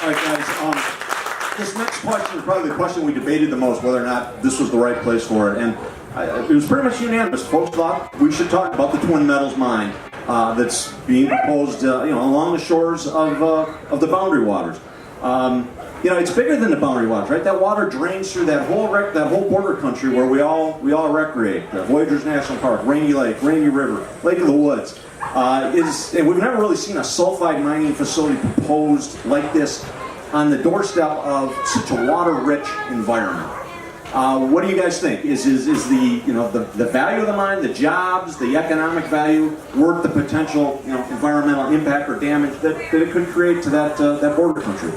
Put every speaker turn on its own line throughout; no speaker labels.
All right, guys. This next question is probably the question we debated the most, whether or not this was the right place for it. And it was pretty much unanimous. Folks thought we should talk about the Twin Metals mine that's being proposed, along the shores of the Boundary Waters. It's bigger than the Boundary Waters, right? That water drains through that whole border country where we all recreate. Voyageurs National Park, Rainy Lake, Rainy River, Lake of the Woods. And we've never really seen a sulfide mining facility proposed like this on the doorstep of such a water-rich environment. What do you guys think? Is the value of the mine, the jobs, the economic value worth the potential environmental impact or damage that it could create to that border country?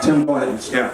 Tim, go ahead.
Yeah.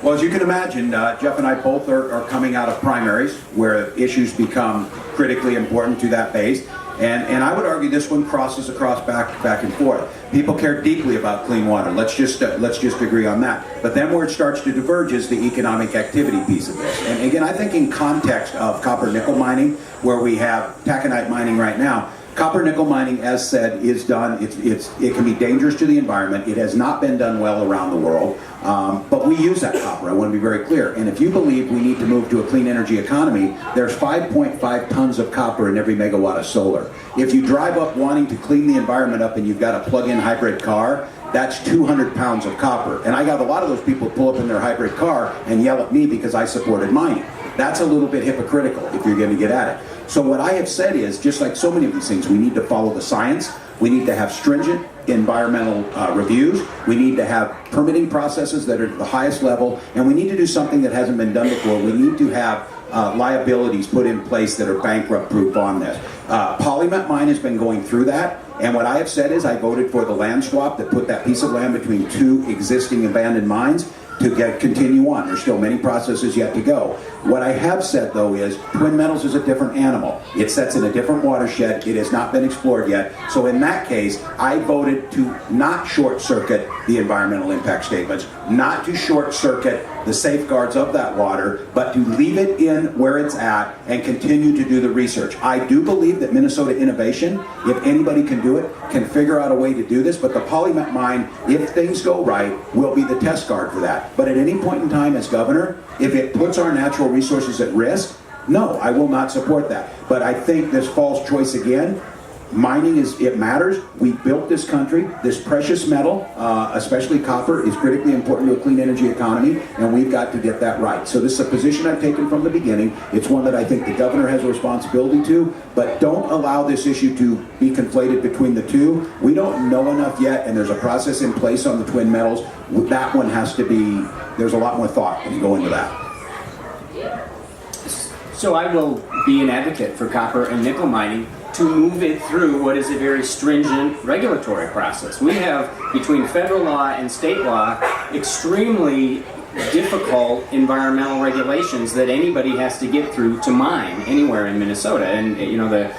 Well, as you can imagine, Jeff and I both are coming out of primaries where issues become critically important to that base. And I would argue this one crosses across back and forth. People care deeply about clean water. Let's just agree on that. But then where it starts to diverge is the economic activity piece of this. And again, I think in context of copper nickel mining, where we have taconite mining right now, copper nickel mining, as said, is done. It can be dangerous to the environment. It has not been done well around the world, but we use that copper. I want to be very clear. And if you believe we need to move to a clean energy economy, there's 5.5 tons of copper in every megawatt of solar. If you drive up wanting to clean the environment up and you've got a plug-in hybrid car, that's 200 pounds of copper. And I got a lot of those people pull up in their hybrid car and yell at me because I supported mining. That's a little bit hypocritical if you're going to get at it. So what I have said is, just like so many of these things, we need to follow the science. We need to have stringent environmental reviews. We need to have permitting processes that are at the highest level. And we need to do something that hasn't been done before. We need to have liabilities put in place that are bankrupt-proof on this. Polymet Mine has been going through that. And what I have said is I voted for the land swap that put that piece of land between two existing abandoned mines to continue on. There's still many processes yet to go. What I have said, though, is Twin Metals is a different animal. It sets in a different watershed. It has not been explored yet. So in that case, I voted to not short-circuit the environmental impact statements, not to short-circuit the safeguards of that water, but to leave it in where it's at and continue to do the research. I do believe that Minnesota Innovation, if anybody can do it, can figure out a way to do this, but the Polymet Mine, if things go right, will be the test guard for that. But at any point in time as governor, if it puts our natural resources at risk, no, I will not support that. But I think this false choice again, mining it matters. We built this country. This precious metal, especially copper, is critically important to a clean energy economy, and we've got to get that right. So this is a position I've taken from the beginning. It's one that I think the governor has a responsibility to, but don't allow this issue to be conflated between the two. We don't know enough yet, and there's a process in place on the Twin Metals. That one has to be, there's a lot more thought to go into that.
So I will be an advocate for copper and nickel mining to move it through what is a very stringent regulatory process. We have, between federal law and state law, extremely difficult environmental regulations that anybody has to get through to mine anywhere in Minnesota. And the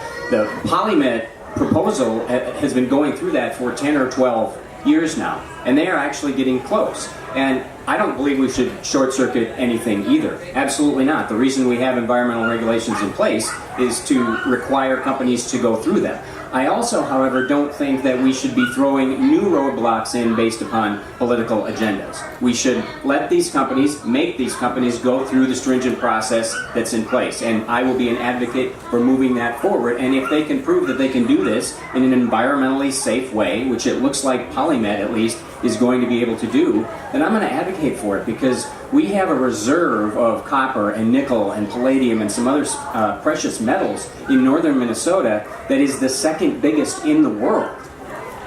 Polymet proposal has been going through that for 10 or 12 years now, and they are actually getting close. And I don't believe we should short-circuit anything either. Absolutely not. The reason we have environmental regulations in place is to require companies to go through them. I also, however, don't think that we should be throwing new roadblocks in based upon political agendas. We should let these companies, make these companies go through the stringent process that's in place. And I will be an advocate for moving that forward. And if they can prove that they can do this in an environmentally safe way, which it looks like Polymet at least is going to be able to do, then I'm going to advocate for it, because we have a reserve of copper and nickel and palladium and some other precious metals in northern Minnesota that is the second biggest in the world.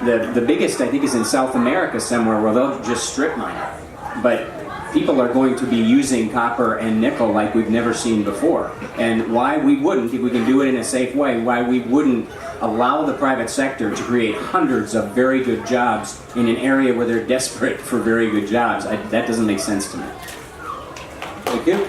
The biggest, I think, is in South America somewhere where they'll just strip mine it. But people are going to be using copper and nickel like we've never seen before. And why we wouldn't, if we can do it in a safe way, why we wouldn't allow the private sector to create hundreds of very good jobs in an area where they're desperate for very good jobs. That doesn't make sense to me.
Thank you.